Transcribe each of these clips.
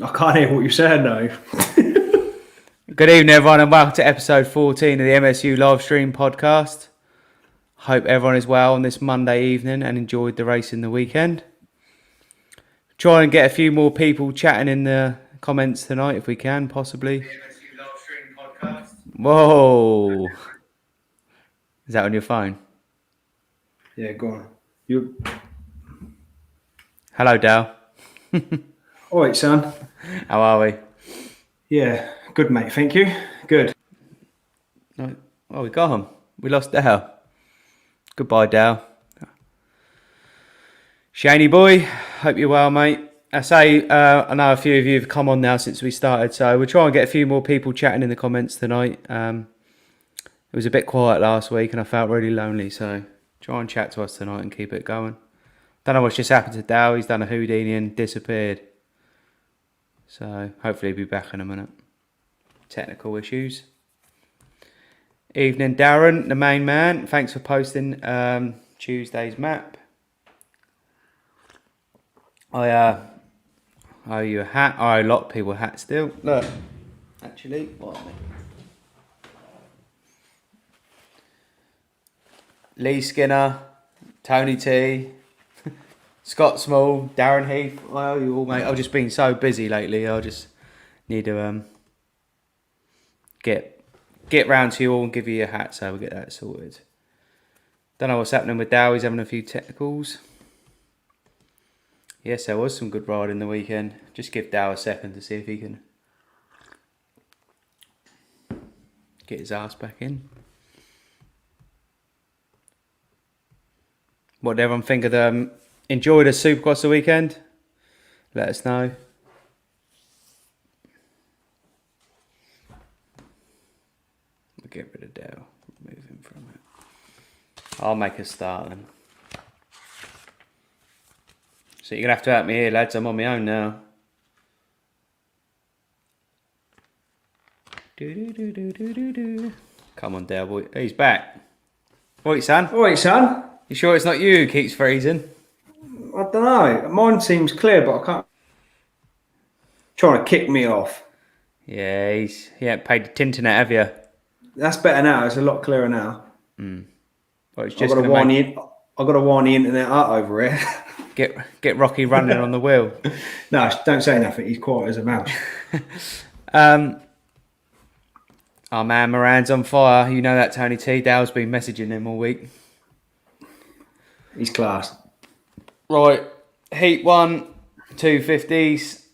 I can't hear what you're saying though. Good evening, everyone, and welcome to episode 14 of the MSU live stream podcast. Hope everyone is well on this Monday evening and enjoyed the race in the weekend. Try and get a few more people chatting in the comments tonight if we can, possibly. The MSU live stream podcast. Whoa! Is that on your phone? Yeah, go on. You. Hello, Dale. All right, son. How are we? Yeah, good, mate. Thank you. Good. Oh, we got him. We lost Dale. Goodbye, Dale. Shaney boy, hope you're well, mate. I know a few of you have come on now since we started, so we'll try and get a few more people chatting in the comments tonight. It was a bit quiet last week and I felt really lonely, so try and chat to us tonight and keep it going. Don't know what's just happened to Dale. He's done a Houdini and disappeared. So hopefully he'll be back in a minute. Technical issues. Evening, Darren, the main man. Thanks for posting Tuesday's map. I owe you a hat. I owe a lot of people a hat still. Look, actually, what? Lee Skinner, Tony T, Scott Small, Darren Heath. I owe you all, mate. I've just been so busy lately. I just need to get round to you all and give you a hat, so we'll get that sorted. Don't know what's happening with Dow. He's having a few technicals. Yes, there was some good riding the weekend. Just give Dow a second to see if he can get his ass back in. What did everyone think of them? Enjoyed a Supercross the weekend? Let us know. We'll get rid of Dale. Remove him from it. I'll make a start then. So you're going to have to help me here, lads. I'm on my own now. Come on, Dale boy. He's back. Oi, son. All right, son. You sure it's not you who keeps freezing? I don't know. Mine seems clear, but I can't. Trying to kick me off. Yeah, he ain't paid the internet, have you? That's better now. It's a lot clearer now. Well, it's I've just got to wind the internet up over here. get Rocky running on the wheel. No, don't say nothing. He's quiet as a mouse. Our man Moran's on fire. You know that, Tony T. Dale's been messaging him all week. He's class. Right, Heat 1, 250s.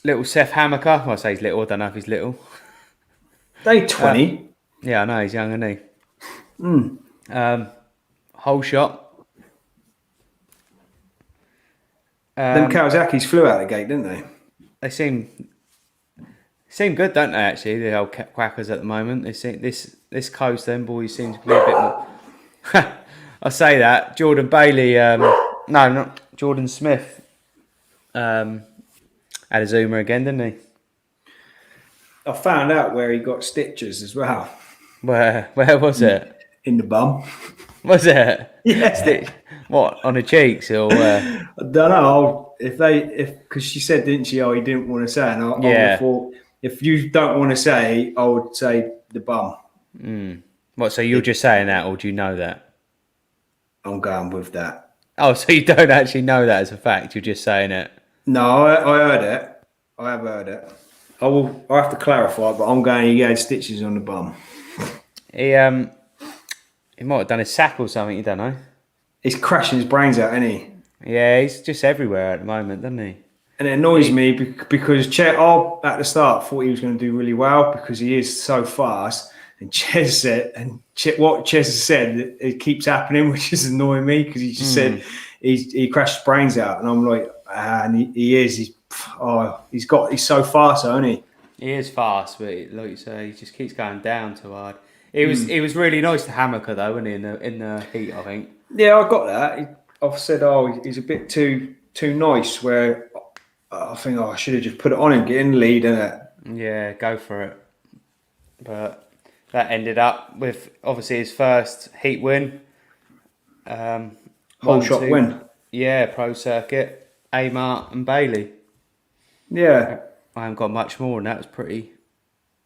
Little Seth Hammaker. Well, I say he's little. I don't know if he's little. Day 20. Yeah, I know. He's young, isn't he? Whole shot. Them Kawasaki's flew out the gate, didn't they? They seem good, don't they, actually, the old quackers at the moment. They seem, this coast, them boys, seems to be a bit more... I say that. Jordan Bailey... no, not Jordan Smith. Had a zoomer again, didn't he? I found out where he got stitches as well. Where was it? In the bum. Was it? Yeah. What, on the cheeks or where? I don't know. Because she said, didn't she? Oh, he didn't want to say. And I would have thought, if you don't want to say, I would say the bum. What? So you're just saying that, or do you know that? I'm going with that. Oh, so you don't actually know that as a fact? You're just saying it? No, I heard it. I have heard it. I have to clarify, but I'm going. He had stitches on the bum. He might have done his sack or something. You don't know. He's crashing his brains out, isn't he? Yeah, he's just everywhere at the moment, doesn't he? And it annoys me because I at the start thought he was going to do really well because he is so fast. And Ches said, what Ches has said, it keeps happening, which is annoying me because he just said he crashed his brains out, and I'm like, and he is. He's so fast, isn't he? He is fast, but like you say, he just keeps going down too hard. It was really nice to Hammaker though, wasn't he, in the heat, I think. Yeah, I got that. I've said, he's a bit too nice. Where I think I should have just put it on him, get in the lead, innit? Yeah, go for it. But that ended up with obviously his first heat win. Whole shot win. Yeah, pro circuit. Amart and Bailey. Yeah. I haven't got much more, and that was pretty.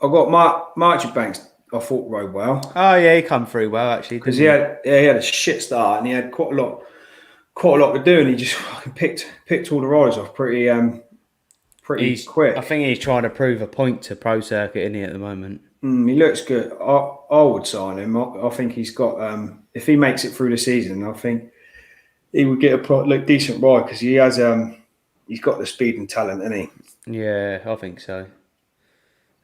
I got Marchbanks. I thought rode well Oh yeah, he come through well actually, because didn't he had a shit start and he had quite a lot to do, and he just fucking picked all the riders off pretty I quick. think he's trying to prove a point to Pro Circuit, isn't he, at the moment? He looks good. I would sign him. I think he's got. If he makes it through the season, I think he would get a decent ride because he has. He's got the speed and talent, isn't he? Yeah, I think so.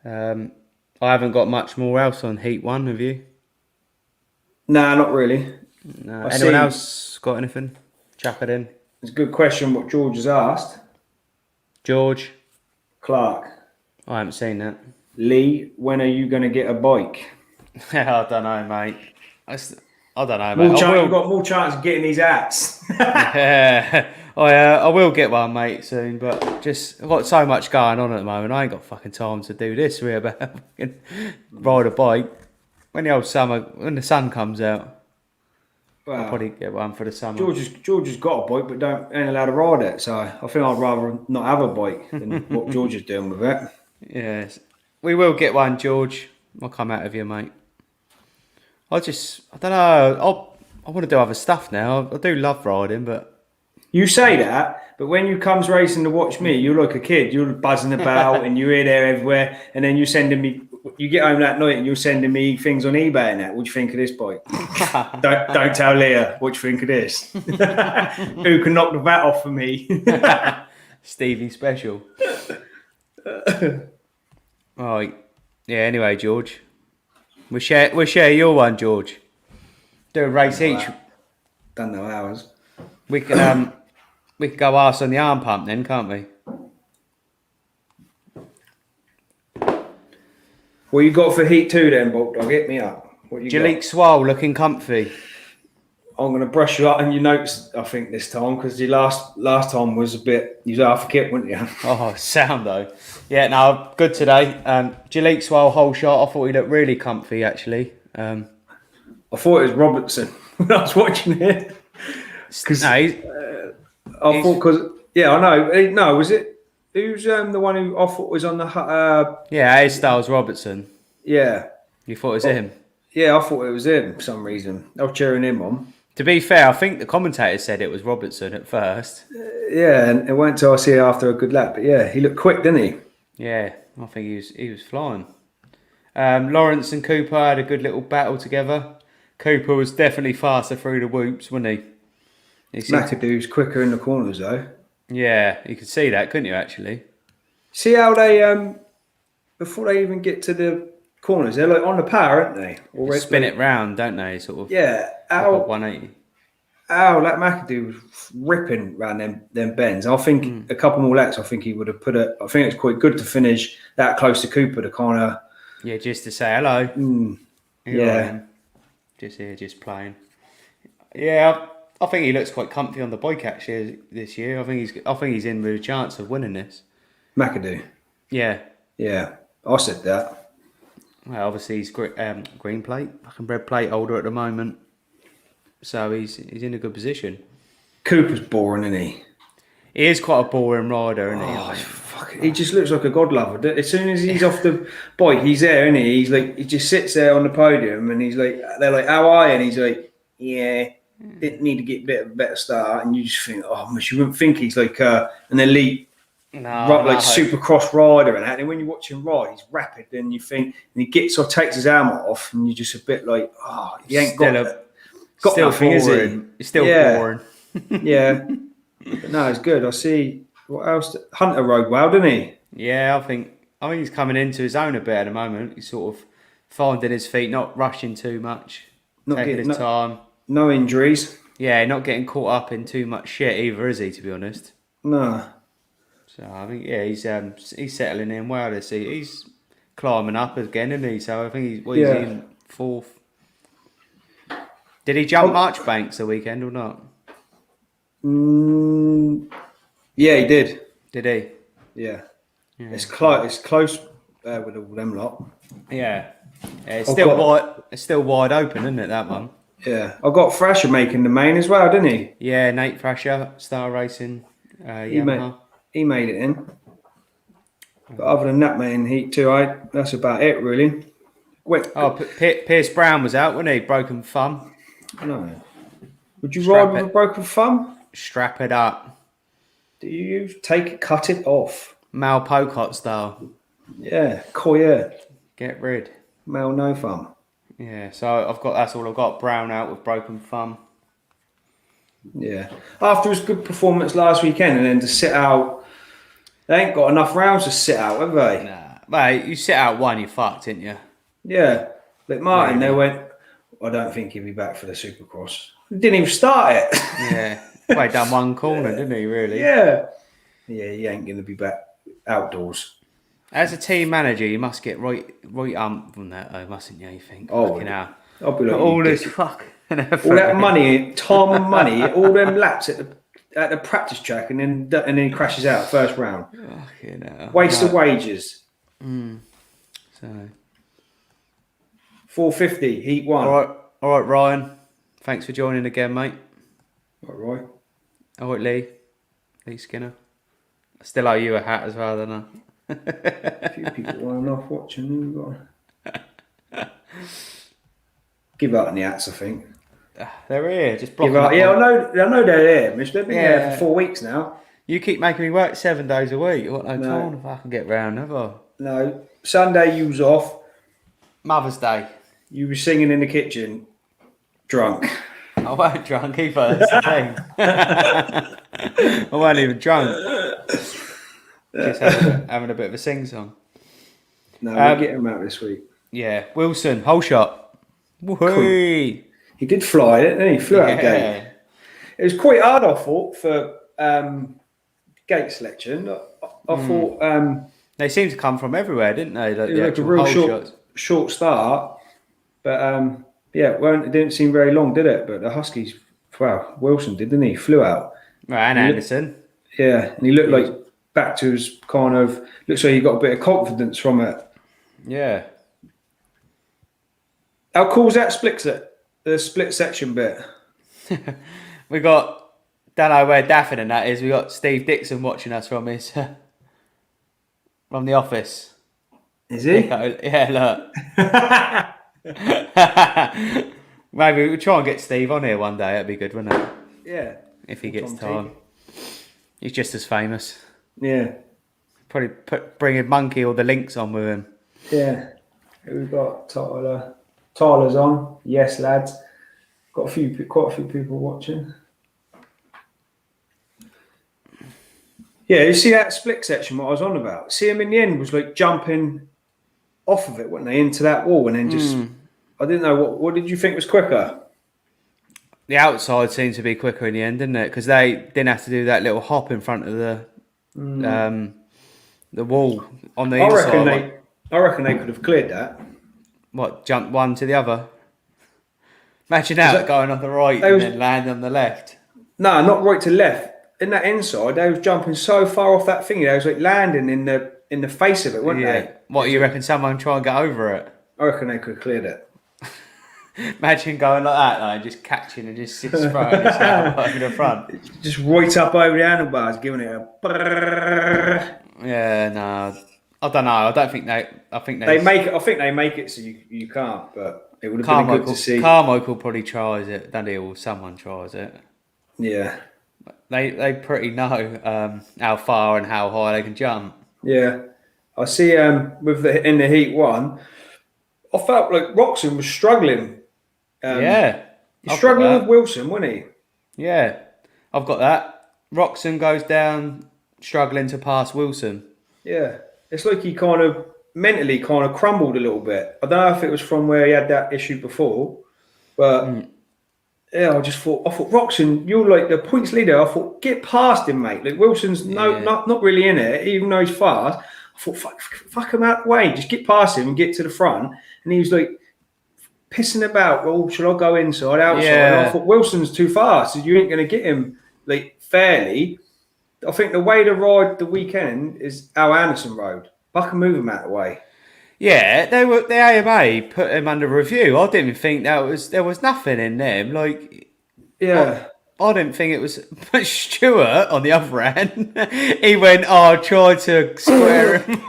I haven't got much more else on Heat 1, have you? Nah, not really. No. Anyone else got anything? Chuck it in. It's a good question what George has asked. George? Clark. I haven't seen that. Lee, when are you going to get a bike? I don't know, mate. I don't know, mate. You've got more chance of getting these hats. Yeah, I will get one, mate, soon. But just I've got so much going on at the moment. I ain't got fucking time to do this. Really, about fucking ride a bike when the sun comes out. Well, I'll probably get one for the summer. George has got a bike, but ain't allowed to ride it. So I think I'd rather not have a bike than what George is doing with it. Yes, we will get one, George. I'll come out of you, mate. I don't know. I want to do other stuff now. I do love riding, but You say that, but when you comes racing to watch me, you're like a kid. You're buzzing about and you're here, there, everywhere. And then you get home that night and you're sending me things on eBay and that. What do you think of this bike? don't tell Leah what you think of this. Who can knock the VAT off for me? Stevie special. Right. Yeah. Anyway, George, we'll share your one, George. Do a race each. Don't know ours. We can go arse on the arm pump then, can't we? What you got for Heat 2 then, Bulldog? Hit me up. What you Jalik got? Swole looking comfy. I'm going to brush you up on your notes, I think, this time, because the last time was a bit... You was half a kit, weren't you? Oh, sound though. Yeah, no, good today. Jalik Swole whole shot. I thought he looked really comfy, actually. I thought it was Robertson when I was watching it. I know. No, was it? Who's the one who I thought was on the... A Styles Robertson. Yeah. You thought it was him? Yeah, I thought it was him for some reason. I was cheering him on. To be fair, I think the commentator said it was Robertson at first. Yeah, and it went to I see after a good lap. But yeah, he looked quick, didn't he? Yeah, I think he was flying. Lawrence and Cooper had a good little battle together. Cooper was definitely faster through the whoops, wasn't he? McAdoo's quicker in the corners though. Yeah, you could see that, couldn't you, actually? See how they before they even get to the corners, they're like on the power, aren't they? Or spin it round, don't they? Sort of. Yeah. 180. That McAdoo was ripping around them bends. I think a couple more laps, I think he would have put it. I think it's quite good to finish that close to Cooper to kind of. Yeah, just to say hello. Yeah. Just here, just playing. Yeah, I think he looks quite comfy on the bike actually this year. I think he's in with a chance of winning this. McAdoo. Yeah. Yeah, I said that. Well, obviously he's green plate, fucking red plate holder at the moment, so he's in a good position. Cooper's boring, isn't he? He is quite a boring rider, isn't he? Oh, fuck, he just looks like a god lover. As soon as he's off the bike, he's there, isn't he? He's like, he just sits there on the podium, and he's like, they're like, "How are you?" And he's like, "Yeah, didn't need to get a better start." And you just think, "Oh, you wouldn't think he's like an elite." Supercross rider and that. And when you watch him ride, he's rapid. And you think, and he gets or takes his helmet off, and you're just a bit like, oh, he ain't got nothing, is he? He's still boring. Yeah, but no, it's good. I see. What else? Hunter rode well, didn't he? Yeah, I think he's coming into his own a bit at the moment. He's sort of finding his feet, not rushing too much, taking his time. No injuries. Yeah, not getting caught up in too much shit either, is he? To be honest. No. So I think he's settling in well this season. He's climbing up again, isn't he? So I think he's in fourth. Did he jump Marchbanks the weekend or not? Yeah, he did. Did he? Yeah. It's close. It's close with all them lot. Yeah. It's still wide open, isn't it? That one. Yeah, I got Thrasher making the main as well, didn't he? Yeah, Nate Thrasher, Star Racing, Yamaha. He made it in. But other than that, mate, in Heat 2, that's about it, really. Pierce Brown was out, wasn't he? Broken thumb. I know. Would you ride with a broken thumb? Strap it up. Do you take it, cut it off? Mal Pocott style. Yeah, Coyer. Get rid. Mal no thumb. Yeah, so that's all I've got. Brown out with broken thumb. Yeah. After his good performance last weekend and then to sit out, they ain't got enough rounds to sit out, have they? Nah. Mate, you sit out one, you're fucked, didn't you? Yeah. But Martin, they went, I don't think he'll be back for the Supercross. He didn't even start it. Yeah. Well, he done one corner, didn't he, really? Yeah. Yeah, he ain't going to be back outdoors. As a team manager, you must get right on that, though, mustn't you? You think? Oh, fucking hell. I'll be like, all this fuck. All that money, time and money, all them laps at the practice track, and then he crashes out first round. Fucking hell. Waste of wages. So 450, Heat 1. All right, Ryan. Thanks for joining again, mate. All right. All right, Lee Skinner. I still owe you a hat as well, don't I? A few people weren't off watching. Give out on the hats, I think. They're here, just blocking. Yeah, I know they're here, Miss. They've been here for 4 weeks now. You keep making me work 7 days a week. What no time if I can get round, have I? No. Sunday you was off. Mother's Day. You were singing in the kitchen, drunk. I weren't drunk either, that's the thing. I weren't even drunk. Just having a bit of a sing-song. No, we'll get him out this week. Yeah. Wilson, whole shot. Woohoo! He did fly it, didn't he? Flew out of gate. It was quite hard, I thought, for gate selection. I thought... they seemed to come from everywhere, didn't they? Like, it was like a real short start. But, it didn't seem very long, did it? But the Huskies... Wow, Wilson did, didn't he? Flew out. Right, and Anderson. And he looked like back to his kind of... Looks like he got a bit of confidence from it. Yeah. How cool is that the split section bit? We got, don't know where Daffin and that is. We got Steve Dixon watching us from from the office. Is he? Yeah, look. Maybe we'll try and get Steve on here one day. That'd be good, wouldn't it? Yeah. If he gets time. He's just as famous. Yeah. Probably bringing Monkey or the Links on with him. Yeah. We've got Tyler. Tyler's on. Yes, lads. Got quite a few people watching. Yeah, you see that split section, what I was on about? See him in the end was like jumping off of it, weren't they, into that wall, and then just... I didn't know, what did you think was quicker? The outside seemed to be quicker in the end, didn't it? Because they didn't have to do that little hop in front of the wall on the inside. I reckon they could have cleared that. What, jump one to the other? Imagine that going on the right and then land on the left. No, not right to left. In that inside, they was jumping so far off that thingy. They was like landing in the face of it, weren't they? What, you reckon someone try and get over it? I reckon they could have cleared it. Imagine going like that, like, just catching and just throwing yourself over the front. Just right up over the handlebars, giving it a... Yeah, no. I don't know. I don't think they... I think they make it so you can't, but it would have been good to see. Carmichael probably tries it, doesn't he? Or someone tries it. Yeah. They pretty know how far and how high they can jump. Yeah. I see in the Heat 1, I felt like Roczen was struggling. He's struggling with Wilson, wasn't he? Yeah. I've got that. Roczen goes down struggling to pass Wilson. Yeah. It's like he kind of mentally kind of crumbled a little bit. I don't know if it was from where he had that issue before, but I thought Roczen, you're like the points leader. I thought, get past him, mate. Like Wilson's not really in it, even though he's fast. I thought, fuck him out of the way. Just get past him and get to the front. And he was like pissing about. Well, should I go inside, outside? Yeah. And I thought Wilson's too fast. You ain't going to get him like fairly. I think the way to ride the weekend is Al Anderson rode. Fuck and move him out of the way. Yeah, the AMA put him under review. I didn't even think there was nothing in them. Like, yeah, I didn't think it was. But Stuart, on the other hand, he went, "Oh, I tried to square him."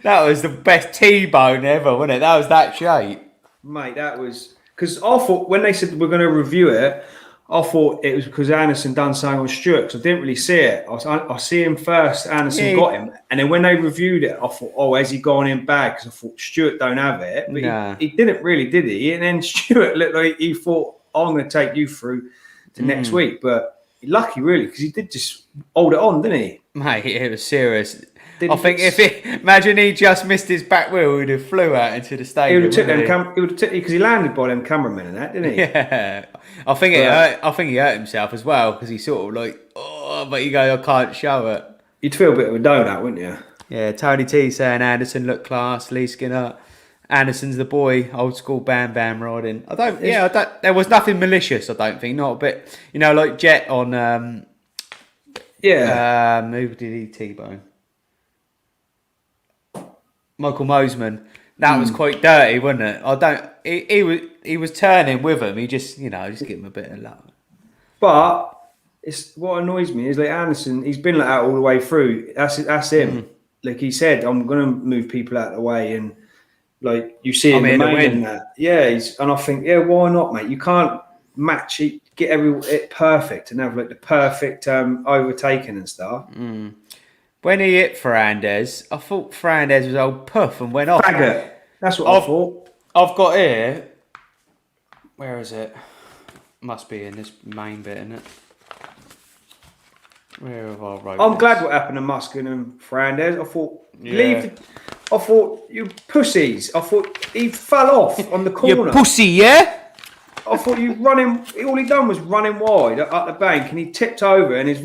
That was the best T-bone ever, wasn't it? That was that shape. Mate, that was... Because I thought, when they said we're going to review it, I thought it was because Anderson done something on Stuart, because I didn't really see it. I see him first, Anderson got him. And then when they reviewed it, I thought, oh, has he gone in bad? Because I thought Stuart don't have it. But he didn't really, did he? And then Stuart looked like he thought, I'm going to take you through to next week. But lucky, really, because he did just hold it on, didn't he? Mate, it was serious. Imagine he just missed his back wheel, he'd have flew out into the stadium. He would have took because he landed by them cameramen and that, didn't he? Yeah, I think he hurt himself as well because he sort of like, oh, but you go, I can't show it. You'd feel a bit of a donut, wouldn't you? Yeah, Tony T saying Anderson looked class, Lee Skinner. Anderson's the boy, old school bam riding. There was nothing malicious, I don't think, not a bit. You know, like Jet on. Who did he T-bone? Michael Mosman. That was quite dirty, wasn't it? He was turning with him. He just give him a bit of love. But it's what annoys me is like Anderson. He's been like that all the way through. That's him. Like he said, I'm going to move people out of the way, and like you see him in that. Yeah, and I think, why not, mate? You can't match it, get it perfect, and have like the perfect overtaking and stuff. When he hit Fernandez, I thought Fernandez was old puff and went off. Faggot. That's what I thought. I've got here. Where is it? Must be in this main bit, isn't it? Where have I wrote I'm this? glad what happened to Muskin and Fernandez. I thought, I thought, you pussies. I thought he fell off on the corner. You pussy, yeah? I thought you running. All he done was running wide up the bank, and he tipped over, and his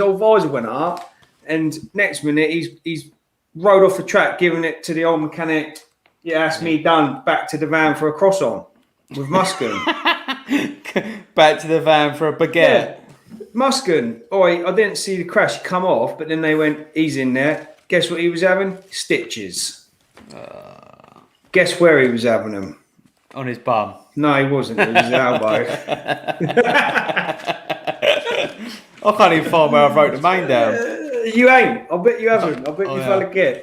old visor went up. And next minute, he's rode off the track, giving it to the old mechanic. Yeah, that's me done. Back to the van for a cross on with Muskin. Back to the van for a baguette. Yeah. Muskin. I didn't see the crash come off, but then they went, he's in there. Guess what he was having? Stitches. Guess where he was having them? On his bum. No, he wasn't. It was his elbow. I can't even find where I wrote the main down. You ain't. I bet you haven't. I bet you fell again.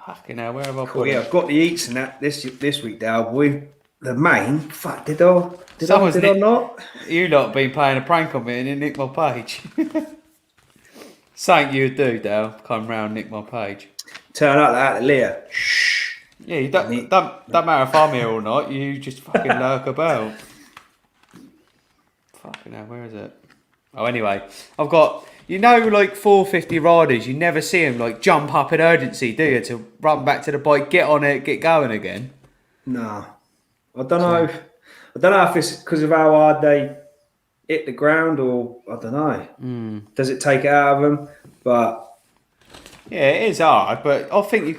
Fucking hell, where have I put Cool, I've got the eats and that this week, Dale boy. The main. Fuck, did I not? You lot been playing a prank on me and you nicked my page. Something you'd do, Dale. Come round and nick my page. Turn up like that, Leah. Shh. Yeah, you don't matter if I'm here or not. You just fucking lurk about. Fucking hell, where is it? Oh, anyway, I've got, like 450 riders, you never see them like jump up in urgency, do you? To run back to the bike, get on it, get going again. No. I don't know if it's because of how hard they hit the ground or I don't know. Does it take it out of them? But yeah, it is hard, but I think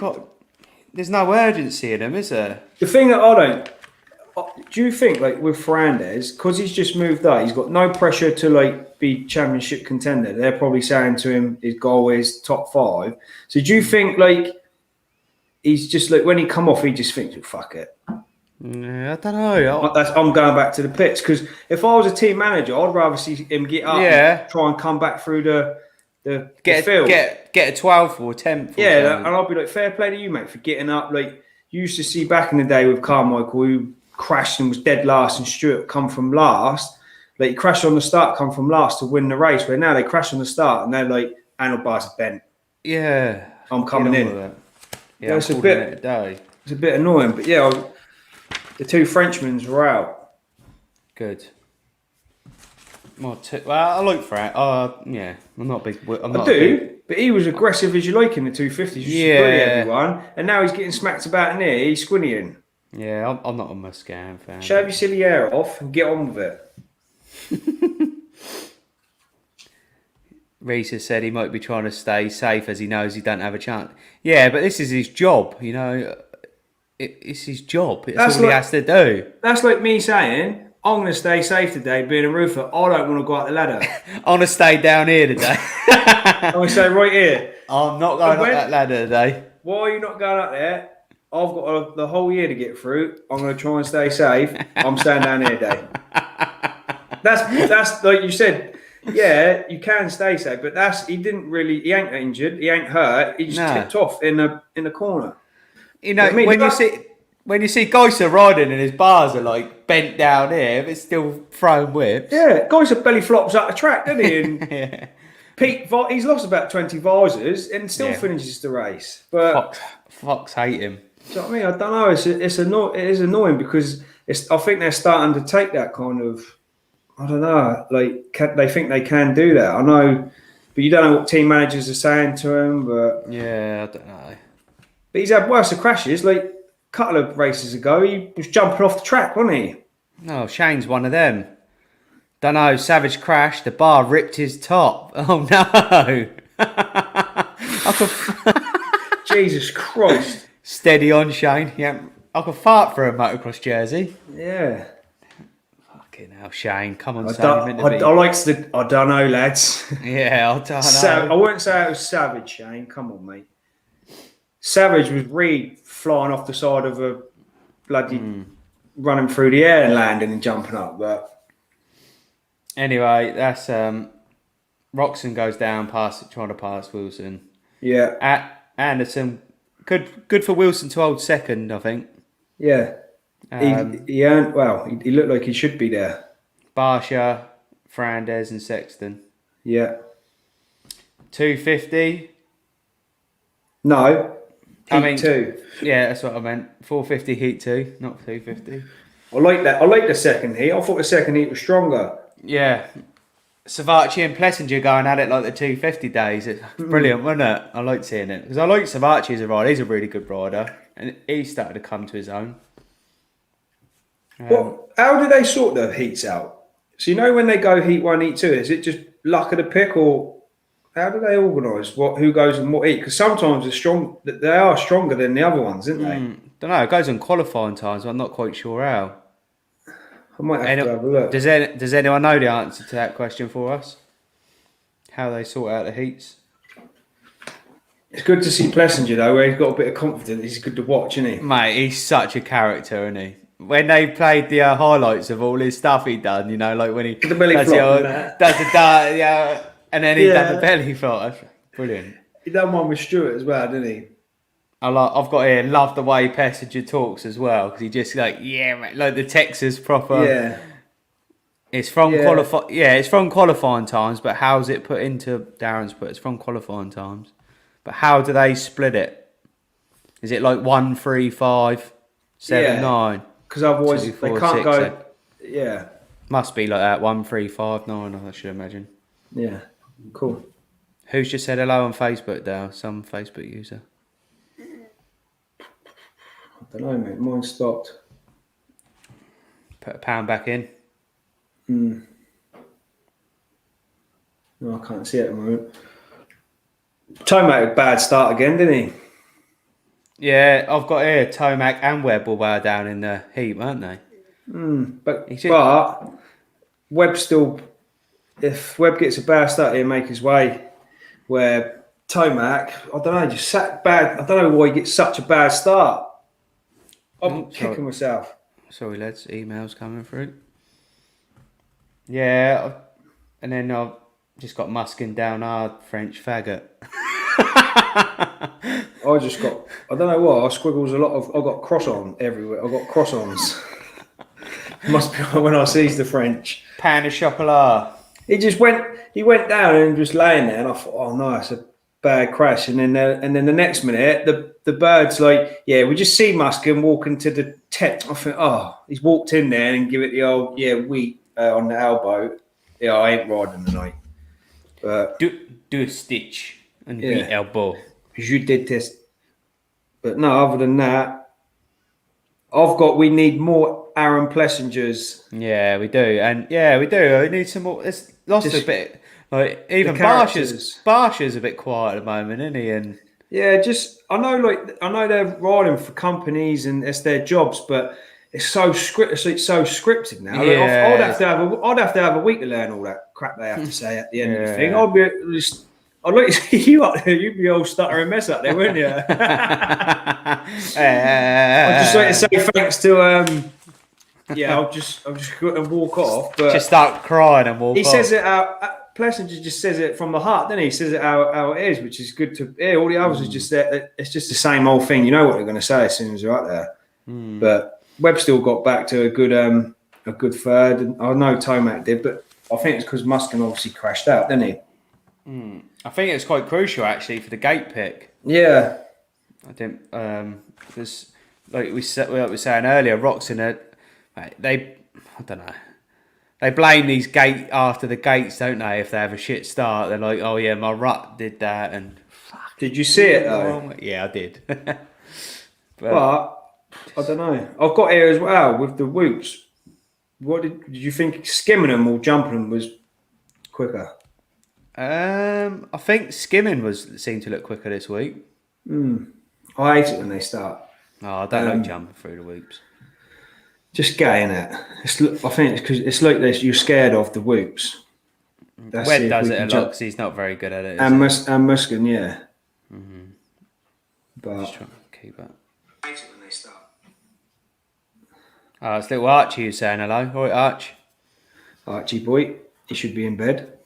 there's no urgency in them, is there? The thing that do you think like with Fernandez, because he's just moved up, he's got no pressure to like be championship contender. They're probably saying to him his goal is top 5. So do you think like he's just like when he come off, he just thinks, fuck it. Yeah, I don't know. I'm going back to the pits because if I was a team manager, I'd rather see him get up and try and come back through the field. Get a 12th or 10th. And I'll be like, fair play to you, mate, for getting up. Like you used to see back in the day with Carmichael, who crashed and was dead last, and Stuart come from last. Like he crashed on the start, come from last to win the race. Where now they crash on the start and they're like, handlebars are bent. Yeah, I'm coming in. Yeah, it's a bit annoying, but yeah, the 2 Frenchmen were out. Good. Well, I like Frank. Yeah, I'm not big. But he was aggressive as you like in the 250s. Yeah, everyone, and now he's getting smacked about in here. He's squinnying. Yeah, I'm not a Muscan fan. Shave your silly hair off and get on with it. Reese has said he might be trying to stay safe as he knows he don't have a chance. Yeah, but this is his job, It's his job. That's all he has to do. That's like me saying, I'm going to stay safe today being a roofer. I don't want to go up the ladder. I'm going to stay down here today. I'm going to stay right here. I'm not going up that ladder today. Why are you not going up there? I've got the whole year to get through. I'm going to try and stay safe. I'm staying down here today. That's like you said. Yeah, you can stay safe, but he ain't injured, he ain't hurt. He just tipped off in the corner. You know, when you see Geyser riding and his bars are like bent down here, but it's still throwing whips. Yeah, Geyser belly flops out the track, doesn't he? And Yeah. Pete, he's lost about 20 visors and still finishes the race. But Fox hate him. Do you know what I mean? I don't know. It is annoying because I think they're starting to take that kind of. I don't know. Like they think they can do that. I know, but you don't know what team managers are saying to him. But yeah, I don't know. But he's had worse crashes. Like a couple of races ago, he was jumping off the track, wasn't he? No, Shane's one of them. Don't know. Savage crashed. The bar ripped his top. Oh no! Jesus Christ! Steady on, Shane. Yeah, I could fart for a motocross jersey. Yeah. Fucking hell, Shane. Come on, I don't know, lads. Yeah, I don't know. I wouldn't say it was Savage, Shane. Come on, mate. Savage was Reed flying off the side of a bloody running through the air and landing and jumping up. But anyway, that's Roczen goes down trying to pass Wilson. Yeah. At Anderson, good for Wilson to hold second, I think. Yeah. He earned well. He looked like he should be there. Barsha, Fernandez, and Sexton. Yeah. 250. No. Heat 2. Yeah, that's what I meant. 450 heat 2, not 250. I like that. I like the second heat. I thought the second heat was stronger. Yeah. Savacci and Plessinger going at it like the 250 days. It's brilliant, wasn't it? I like seeing it. Because I like Savacci as a rider. He's a really good rider. And he started to come to his own. How do they sort the heats out? So you know when they go heat 1, heat 2, is it just luck of the pick, or how do they organise who goes in what heat? Because sometimes they are stronger than the other ones, aren't they? Don't know. It goes on qualifying times, but I'm not quite sure how. I might have to have a look. Does anyone know the answer to that question for us? How they sort out the heats? It's good to see Plessinger though, where he's got a bit of confidence. He's good to watch, isn't he? Mate, he's such a character, isn't he? When they played the highlights of all his stuff he'd done, you know, like when he the belly flop and then he done the belly flop. Brilliant. He done one with Stewart as well, didn't he? I've got here, love the way Plessinger talks as well, because he just like, yeah, mate, like the Texas proper. Yeah. It's from it's from qualifying times, but how's it put into Darren's put? It's from qualifying times, but how do they split it? Is it like 1, 3, 5, 7, 9? Because otherwise 2, 4, they can't 6, go. 7. Yeah. Must be like that. 1, 3, 5, 9. I should imagine. Yeah. Cool. Who's just said hello on Facebook, Dale? Some Facebook user. I don't know, mate. Mine stopped. Put a pound back in. No, I can't see it at the moment. Tomac had a bad start again, didn't he? Yeah, I've got here Tomac and Webb all way down in the heat, weren't they? But Webb still, if Webb gets a bad start, he'll make his way. Where Tomac, I don't know, just sat bad. I don't know why he gets such a bad start. I'm kicking myself. Sorry, lads. Emails coming through. Yeah, and then I've just got Muskin down hard, French faggot. I don't know what, I squiggles a lot of, I got cross-on everywhere. I got cross-ons. Must be when I sees the French. Pan of chocolat. He went down and just laying there, and I thought, oh no, it's a bad crash. And then the next minute, the bird's like, yeah, we just see Muskin walking to the tent. I think, oh, he's walked in there and give it the old, wheat on the elbow. Yeah, I ain't riding tonight. But do a stitch and wheat elbow. Je déteste. But no, other than that, we need more Aaron Plessingers. Yeah, we do. And we do. We need some more. It's lost a bit. Like even Barsha's a bit quiet at the moment, isn't he? And yeah, I know they're riding for companies and it's their jobs, but it's so scripted now. Yeah. I'd have to have a week to learn all that crap they have to say at the end of the thing. I'd like to see you up there. You'd be all stuttering mess up there, wouldn't you? I'd just like to say thanks to Yeah, I'll just go and walk off. But Just start crying and walk he off. says it out. Plessinger just says it from the heart, doesn't he? He says it how it is, which is good to hear. All the others are just there. It's just the same old thing. You know what they're going to say as soon as they're out there. But Webb still got back to a good third. And I know Tomac did, but I think it's because Muskin obviously crashed out, didn't he? I think it was quite crucial actually for the gate pick. Yeah. I didn't because like we were saying earlier, Roczen I don't know. They blame these after the gates, don't they? If they have a shit start, they're like, "Oh yeah, my rut did that." And did you see it though? Yeah, I did. but I don't know. I've got here as well with the whoops. What did you think? Skimming them or jumping them was quicker? I think skimming seemed to look quicker this week. I hate it when they start. Oh, I don't like jumping through the whoops. Just getting it. I think it's because it's like this. You're scared of the whoops. Webb does it a lot because he's not very good at it. And Muskin, yeah. But just trying to keep it. I hate it when they start. Oh, it's little Archie who's saying hello. All right, Arch. Archie boy, he should be in bed.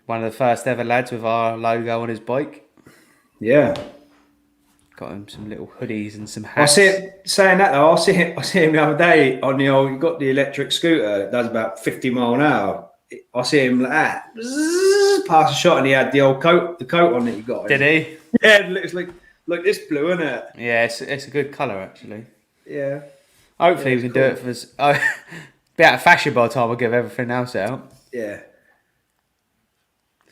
One of the first ever lads with our logo on his bike. Yeah. Got him some little hoodies and some hats. Saying that though, I see him the other day on you got the electric scooter that does about 50 mile an hour. I see him like that, pass a shot, and he had the coat on that he got. Did he? Yeah, it looks like this blue, isn't it? Yeah, it's a good colour actually. Yeah. Hopefully we can do it for us. Be out of fashion by the time I give everything else out. Yeah.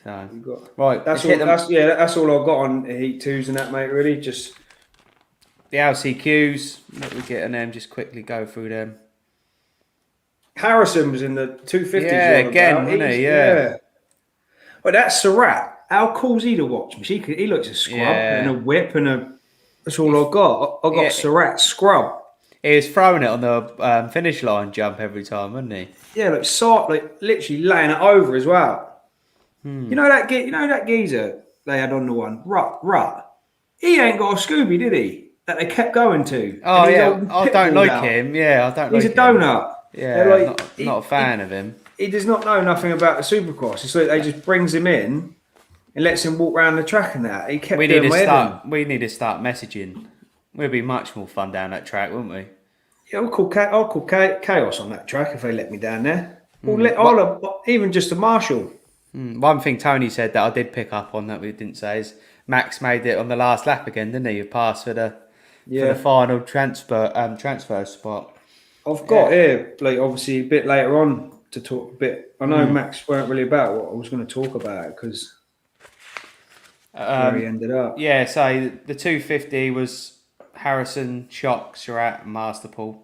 So, right, that's all I've got on Heat 2s and that, mate. Really, just the LCQs. What we get and then just quickly go through them. Harrison was in the 250s. Yeah, again, wasn't he? Yeah. Well, that's Surratt. How cool's he to watch? He looks a scrub and a whip and a. That's all I got. I got Surratt scrub. He was throwing it on the finish line jump every time, wasn't he? Yeah, like literally laying it over as well. You know that geezer they had on the one, Rut. He ain't got a Scooby, did he? That they kept going to. Oh yeah, I don't like him. Yeah, I don't like him. He's a donut. Yeah, not a fan of him. He does not know nothing about the Supercross. It's like they just brings him in and lets him walk around the track and that. He kept We need to start messaging. We'd be much more fun down that track, wouldn't we? Yeah, I'll call chaos on that track if they let me down there. Even just a marshal. One thing Tony said that I did pick up on that we didn't say is Max made it on the last lap again, didn't he? He passed for the final transfer spot. I've got here, like obviously a bit later on to talk a bit. I know Max weren't really about what I was going to talk about because where he ended up. Yeah, so the 250 was Harrison, Shock, Surratt, and Masterpool.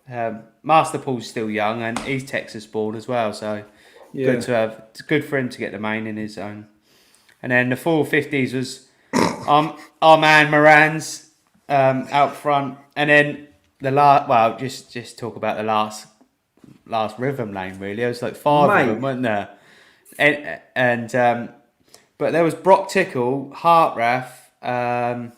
Masterpool's still young and he's Texas born as well, so good to have. It's good for him to get the main in his own. And then the 450s was our man Moran's out front, and then the last. Well, just talk about the last rhythm lane. Really, there was like 5 of them, weren't there? And but there was Brock Tickle, Hartrath, Noran.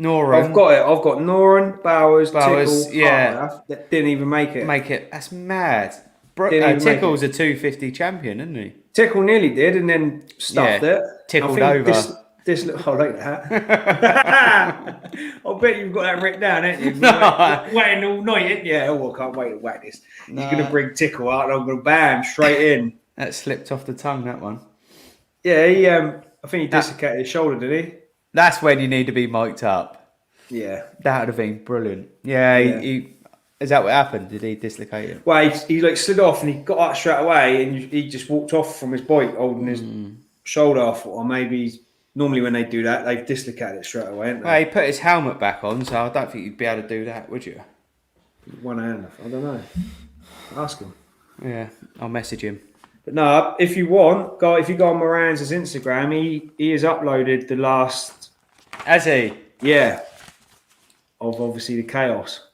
I've got it. I've got Noran, Bowers, Tickle, Hartrath, that didn't even make it. That's mad. Tickle's a 250 champion, isn't he? Tickle nearly did, and then stuffed it. Tickled over. This I like that. I bet you've got that written down, ain't you? Waiting all night, ain't you? Oh, I can't wait to whack this. He's going to bring Tickle out, and I'm going to bam straight in. That slipped off the tongue, that one. Yeah, he. I think he dislocated his shoulder, did he? That's when you need to be mic'd up. Yeah, that would have been brilliant. Yeah. He is that what happened? Did he dislocate it? Well, he like slid off and he got up straight away, and he just walked off from his bike holding his shoulder off, or maybe. Normally when they do that, they've dislocated it straight away, haven't they? Well, he put his helmet back on, so I don't think you'd be able to do that, would you? One hand, I don't know. Ask him. Yeah, I'll message him. But no, if you want, if you go on Moran's Instagram, he has uploaded the last... Has he? Yeah. Of obviously the chaos.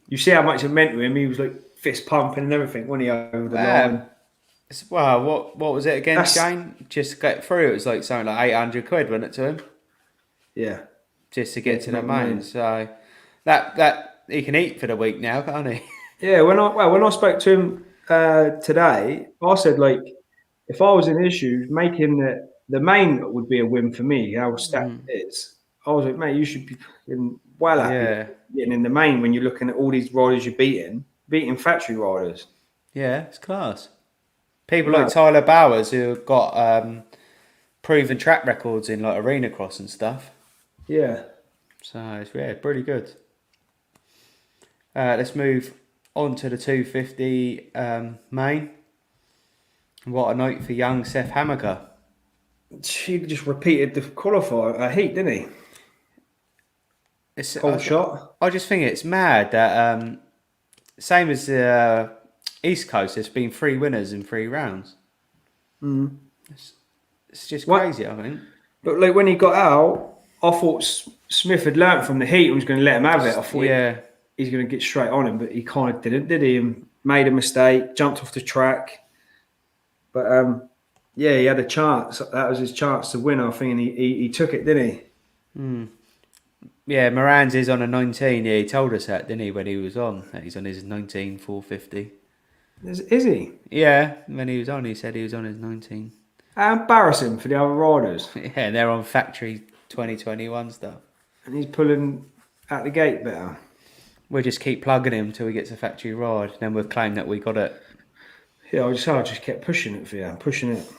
You see how much it meant to him. He was like fist pumping and everything, wasn't he, over the line? Well, what was it again, Shane? Just to get through, it was like something like 800 quid, wasn't it, to him? Yeah. Just to get to the main. So That he can eat for the week now, can't he? Yeah, when I spoke to him today, I said like if I was in his shoes, making the main would be a win for me. How stacked it is. I was like, mate, you should be fucking well happy Yeah. getting in the main when you're looking at all these riders you're beating factory riders. Yeah, it's class. People No. like Tyler Bowers who have got proven track records in like arena cross and stuff. Yeah. So it's pretty good. Let's move on to the 250 main. What a night for young Seth Hammaker. He just repeated the qualifier heat, didn't he? Cold shot. I just think it's mad that same as the East Coast, there's been 3 winners in 3 rounds. It's just crazy, I think. But like when he got out, I thought Smith had learnt from the heat and was going to let him have it. I thought he's going to get straight on him, but he kind of didn't, did he? And made a mistake, jumped off the track. But he had a chance. That was his chance to win, I think, and he took it, didn't he? Yeah, Moran's is on a 19. Yeah, he told us that, didn't he, when he was on? That he's on his 19 450. Is he? Yeah, when he was on, he said he was on his 19. How embarrassing for the other riders. Yeah, they're on factory 2021 stuff. And he's pulling out the gate better. We'll just keep plugging him until he gets a factory ride. Then we'll claim that we got it. Yeah, I just kept pushing it for you. Pushing it.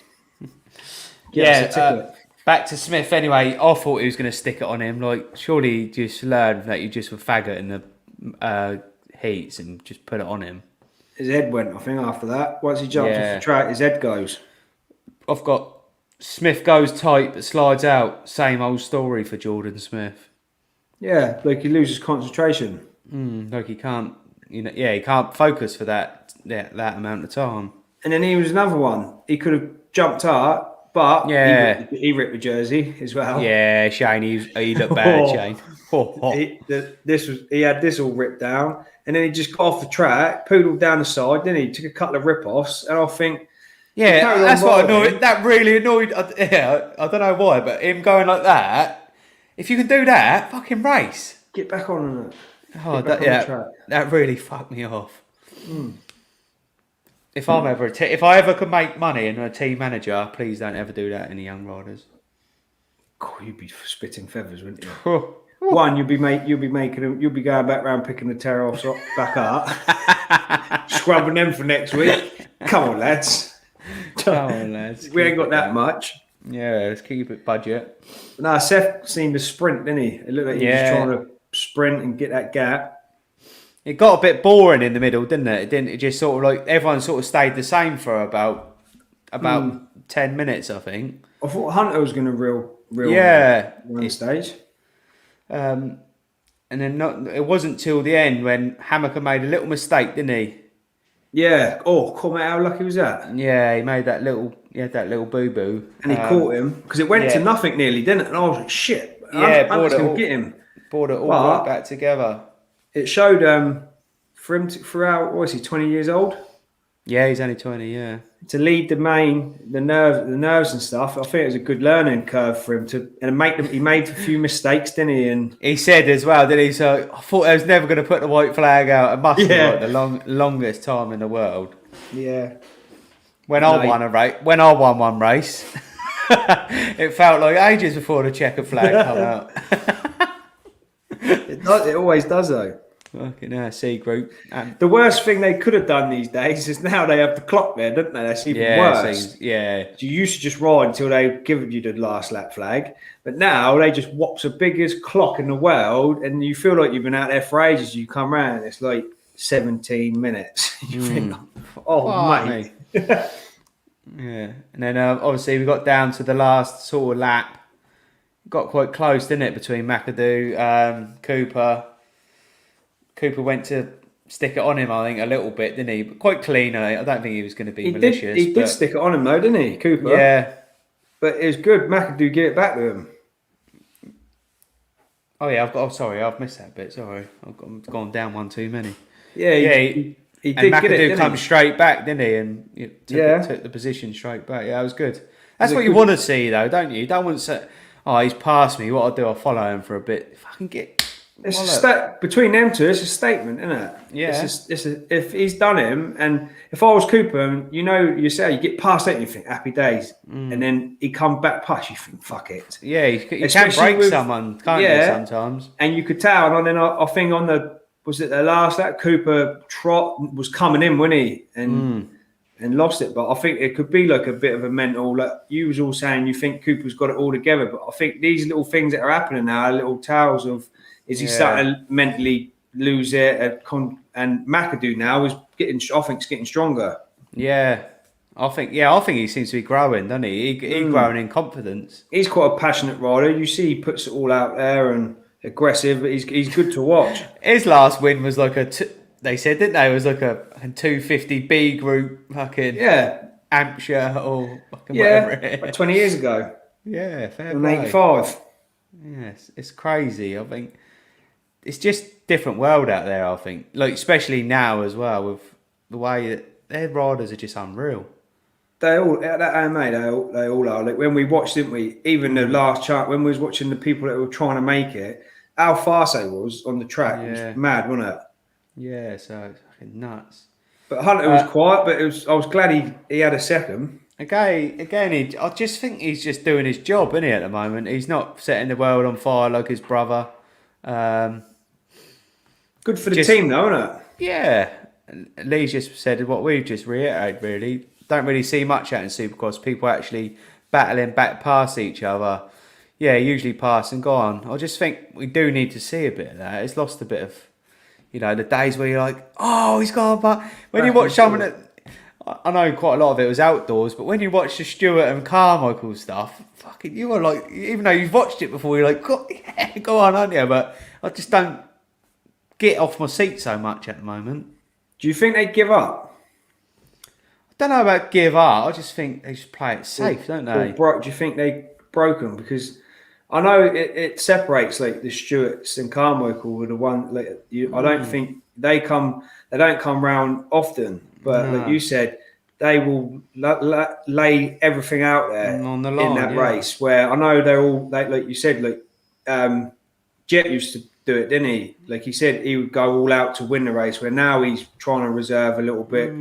Back to Smith anyway. I thought he was going to stick it on him. Like, surely he just learned that you just were faggot in the heats and just put it on him. His head went, I think, after that. Once he jumped off the track, his head goes. I've got Smith goes tight but slides out. Same old story for Jordan Smith. Yeah, like he loses concentration. Like he can't, he can't focus for that amount of time. And then he was another one. He could have jumped up, but he ripped the jersey as well. Yeah, Shane, he looked bad, Shane. He had this all ripped down, and then he just got off the track, poodled down the side. Then he took a couple of rip-offs, and I think, that's what annoyed. That really annoyed. I don't know why, but him going like that. If you can do that, fucking race. Get back on it. That really fucked me off. If I ever could make money and a team manager, please don't ever do that. Any young riders. God, you'd be spitting feathers, wouldn't you? One, you'll be going back round picking the tear offs back up, scrubbing them for next week. Come on, lads. We ain't got that much. Yeah, let's keep it budget. No, Seth seemed to sprint, didn't he? It looked like he was trying to sprint and get that gap. It got a bit boring in the middle, didn't it? It just sort of like everyone sort of stayed the same for about 10 minutes, I think. I thought Hunter was going to reel on the stage. And then it wasn't till the end when Hammaker made a little mistake, didn't he? Yeah. Oh, comment how lucky was that? Yeah, he had that little boo-boo. And he caught him because it went to nothing nearly, didn't it? And I was like, shit. Yeah, Hunter's going to get him. Brought it all right back together. It showed for him throughout, what is he, 20 years old? Yeah, he's only 20, yeah. To lead the nerves and stuff, I think it was a good learning curve for him he made a few mistakes, didn't he? And he said as well, didn't he? So I thought I was never going to put the white flag out. It must be like the longest time in the world. Yeah. When I won one race, it felt like ages before the checkered flag come out. It always does though. Fucking C group. The worst thing they could have done these days is now they have the clock there, don't they? That's even worse. So you used to just ride until they give you the last lap flag, but now they just whops the biggest clock in the world, and you feel like you've been out there for ages. You come round, it's like 17 minutes. You think, mate. Yeah, and then obviously we got down to the last sort of lap. Got quite close, didn't it, between McAdoo, Cooper. Cooper went to stick it on him, I think, a little bit, didn't he? But quite clean. I don't think he was going to be malicious. He did stick it on him, though, didn't he, Cooper? Yeah. But it was good. McAdoo get it back to him. Oh, yeah, I've missed that bit. Sorry. I've gone down one too many. Yeah, he did get it, McAdoo come straight back, didn't he? And took the position straight back. Yeah, it was good. That's what you want to see, though, don't you? You don't want to say, he's passed me. What I'll do, I'll follow him for a bit. Fucking Between them two, it's a statement, isn't it? Yeah. If he's done him, and if I was Cooper, and you get past that, and you think happy days, and then he comes back past, you think fuck it. Yeah, you can break someone, can't you? Sometimes, and you could tell. And then I think on the last that Cooper trot was coming in, wasn't he? And lost it. But I think it could be like a bit of a mental. Like you was all saying, you think Cooper's got it all together, but I think these little things that are happening now are little tales of. Is he starting to mentally lose it? And McAdoo now is getting stronger. Yeah, I think he seems to be growing, doesn't he? He's growing in confidence. He's quite a passionate rider. You see, he puts it all out there and aggressive. But he's good to watch. His last win was like they said, didn't they? It was like a 250 B group fucking Hampshire or fucking whatever it is. Like 20 years ago. Yeah, fair play. 85. Yes, it's crazy. I think. It's just different world out there, I think. Like, especially now as well, with the way that their riders are just unreal. They all, at that AMA, they all are. Like, when we watched, didn't we? Even the last chart, when we was watching the people that were trying to make it, how fast they was on the track. It was mad, wasn't it? Yeah, so it's fucking nuts. But Hunter was quiet, but I was glad he had a second. Again, I just think he's just doing his job, isn't he, at the moment? He's not setting the world on fire like his brother. Good for the team, though, isn't it? Yeah. Lee's just said what we've just reiterated, really. Don't really see much out in Supercross. People actually battling back past each other. Yeah, usually pass and go on. I just think we do need to see a bit of that. It's lost a bit of, the days where you're like, oh, he's gone back. When you watch someone that, I know quite a lot of it was outdoors, but when you watch the Stewart and Carmichael stuff, fucking, you were like, even though you've watched it before, you're like, go on, aren't you? But I just don't get off my seat so much at the moment. Do you think they'd give up? I don't know about give up. I just think they just play it safe, don't they? Do you think they broke them? Because I know it separates like the Stewarts and Carmichael with the one. Like, I don't think they don't come round often. But like you said, they will lay everything out there on the line, in that race. Where I know they're all like you said, like Jet used to do it, didn't he? Like he said, he would go all out to win the race. Where now he's trying to reserve a little bit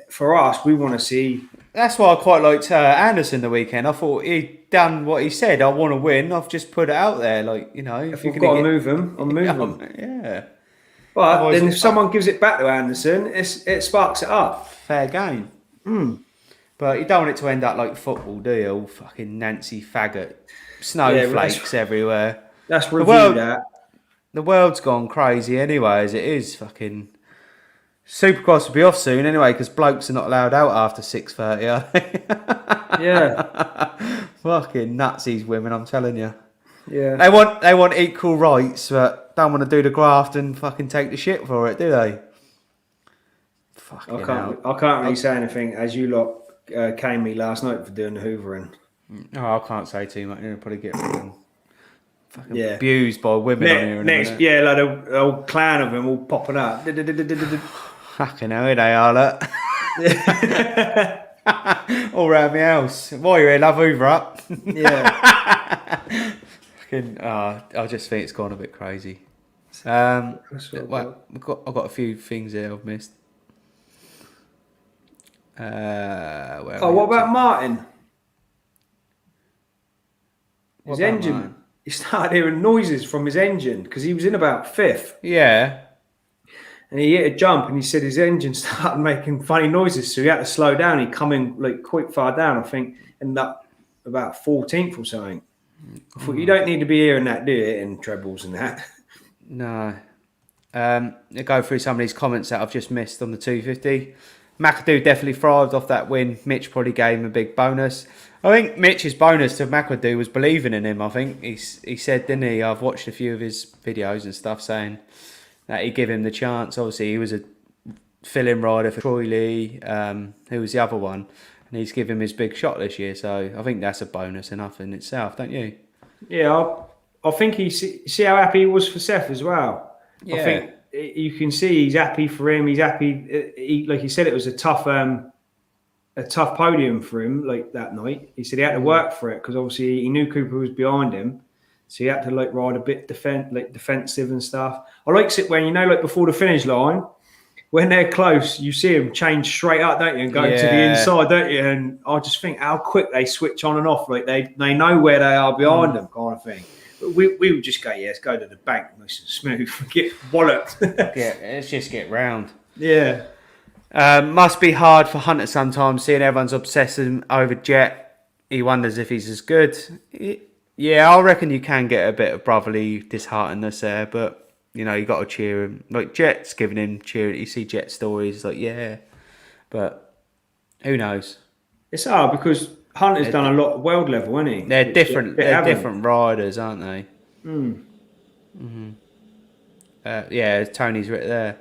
for us, we want to see. That's why I quite liked Anderson the weekend. I thought he'd done what he said. I want to win. I've just put it out there, If you've got to move him, I'm moving. Yeah. But otherwise, then if someone gives it back to Anderson, it sparks it up. Fair game. But you don't want it to end up like football, do you? All fucking Nancy faggot. Snowflakes everywhere. That's reviewed that. The world's gone crazy anyway, as it is. Fucking Supercross will be off soon anyway, because blokes are not allowed out after 6:30, are they? Yeah. Fucking nuts, these women, I'm telling you. Yeah. They want equal rights, but don't want to do the graft and fucking take the shit for it, do they? Fucking I can't really say anything, as you lot caned me last night for doing the hoovering. Oh, I can't say too much. You'll probably get fucking abused by women on here. Like the whole clan of them all popping up. Fucking hell, they are, look. All round my house. While you're here, love, hoover up. Yeah. Fucking, I just think it's gone a bit crazy. I've got a few things here I've missed. What about Martin? His engine. Martin? He started hearing noises from his engine because he was in about fifth. Yeah. And he hit a jump and he said his engine started making funny noises, so he had to slow down. He come in like quite far down, I think, ended up about 14th or something. I thought, you don't need to be hearing that, do you, in trebles and that? No. I'll go through some of these comments that I've just missed on the 250. McAdoo definitely thrived off that win. Mitch probably gave him a big bonus. I think Mitch's bonus to McAdoo was believing in him. I think he said, didn't he? I've watched a few of his videos and stuff saying that he'd give him the chance. Obviously, he was a fill-in rider for Troy Lee, who was the other one, and he's given him his big shot this year. So I think that's a bonus enough in itself, don't you? Yeah, I think see how happy he was for Seth as well. Yeah. I think you can see he's happy for him. He's happy. Like he said, it was a tough podium for him. Like that night, he said he had to work for it because obviously he knew Cooper was behind him. So you had to like ride a bit defensive and stuff. I like it when like before the finish line, when they're close, you see them change straight up, don't you, and go to the inside, don't you? And I just think how quick they switch on and off. Like they know where they are behind them, kind of thing. But we would just go, let's go to the bank, nice and smooth, get walloped. Let's just get round. Yeah. Must be hard for Hunter sometimes, seeing everyone's obsessing over Jet. He wonders if he's as good. Yeah, I reckon you can get a bit of brotherly disheartenedness there, but you got to cheer him. Like Jet's giving him cheer. You see Jet stories, like but who knows? It's hard because Hunter's done a lot of world level, hasn't he? They're different. They're different riders, aren't they? Tony's right there.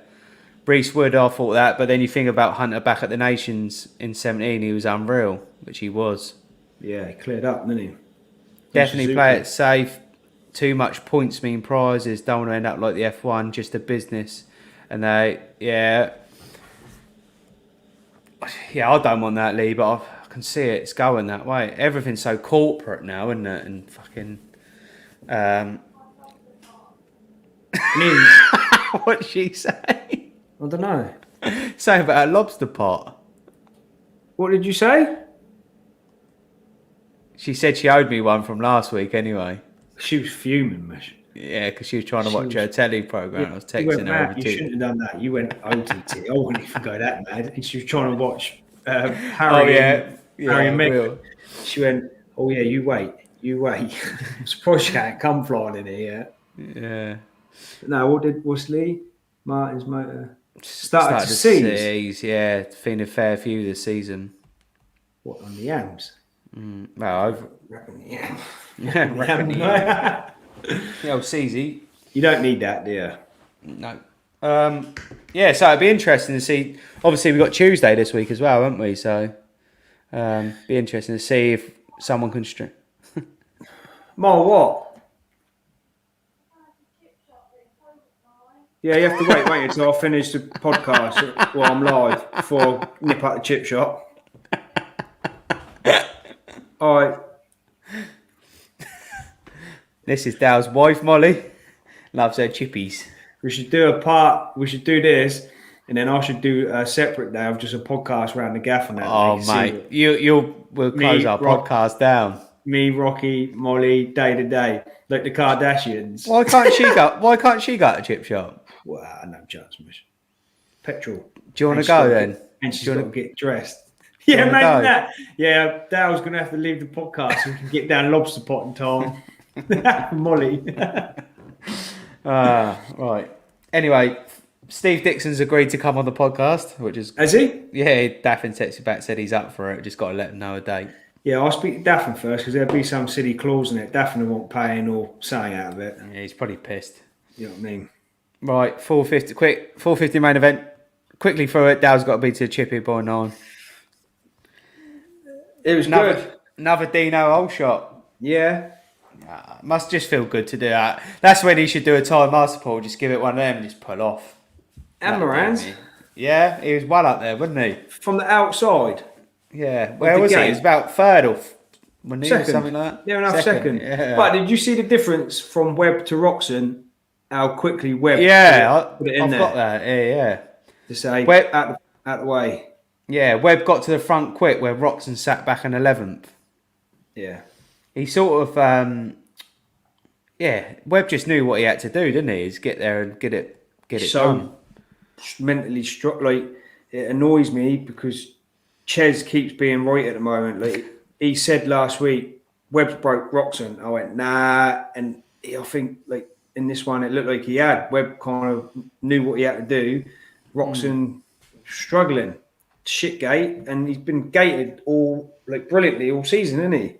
Reese Wood, I thought that, but then you think about Hunter back at the Nations in 17, he was unreal, which he was. Yeah, he cleared up, didn't he? Definitely play it safe. Too much points mean prizes. Don't want to end up like the F1, just a business. And I don't want that, Lee, but I can see it's going that way. Everything's so corporate now, isn't it? And fucking... What'd she say? I don't know. Say about a lobster pot. What did you say? She said she owed me one from last week anyway. She was fuming, Mish. Yeah, because she was trying to watch her telly programme. I was texting her over You shouldn't have done that. You went OTT. I wouldn't even go that mad. And she was trying to watch Harry and Meghan. She went, oh yeah, you wait. I'm surprised she can't come flying in here yet. Yeah. No, what's Lee Martin's motor? Started to seize. Yeah, been a fair few this season. What, on the yams? Well, Wrapping the yams. Wrapping the yams. CZ. You don't need that, do you? No. So it'd be interesting to see. Obviously, we've got Tuesday this week as well, haven't we? So, be interesting to see if someone can string. More what? Yeah, you have to wait until I finish the podcast while I'm live before I nip out the chip shop. All right. This is Dale's wife, Molly. Loves her chippies. We should do this, and then I should do a separate day of just a podcast around the gaff on that. Oh, mate. We'll close our podcast down. Me, Rocky, Molly, day to day. Like the Kardashians. Why can't she go to chip shop? Well, no chance, Mish. Petrol. Do you want to go then? And she's got to get dressed. Yeah, imagine that. Yeah, Dale's going to have to leave the podcast so we can get down lobster pot in time. Molly. Right. Anyway, Steve Dixon's agreed to come on the podcast, which is... Has he? Yeah, Daffin texted back, said he's up for it. Just got to let him know a date. Yeah, I'll speak to Daffin first because there'll be some silly clause in it. Daffin won't pay or something out of it. Yeah, he's probably pissed. You know what I mean? Right, 450 main event. Quickly through it. Dow's got to be to Chippy by 9. It was good. Another Dino hole shot. Yeah. Must just feel good to do that. That's when he should do a time master pull. Just give it one of them and just pull off. And Moran's. Yeah, he was well up there, wasn't he? From the outside. Yeah. Where was he? He was about third or second. Something like that. Yeah, enough second. Yeah. But did you see the difference from Webb to Roczen? How quickly Webb put it in there? I've got that. Yeah. To say, Webb, out the way. Yeah, Webb got to the front quick where Roczen sat back in 11th. Yeah. He sort of, Webb just knew what he had to do, didn't he? Is get there and get it done. Mentally struck. Like, it annoys me because Ches keeps being right at the moment. Like he said last week, Webb's broke Roczen. I went, nah. And I think, like, in this one, it looked like he had. Webb kind of knew what he had to do. Roczen struggling. Shit gate. And he's been gated brilliantly all season, hasn't he?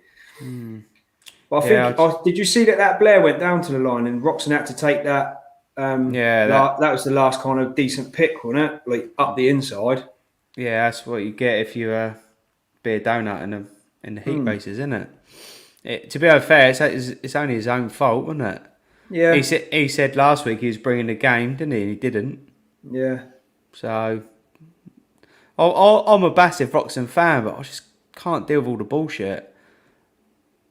But I think, did you see that Blair went down to the line and Roczen had to take that? That was the last kind of decent pick, wasn't it? Like up the inside. Yeah, that's what you get if you be a donut in the heat races, isn't it? To be fair, it's only his own fault, wasn't it? Yeah. He said last week he was bringing the game, didn't he? And he didn't. Yeah. So, I'm a massive Roczen fan, but I just can't deal with all the bullshit.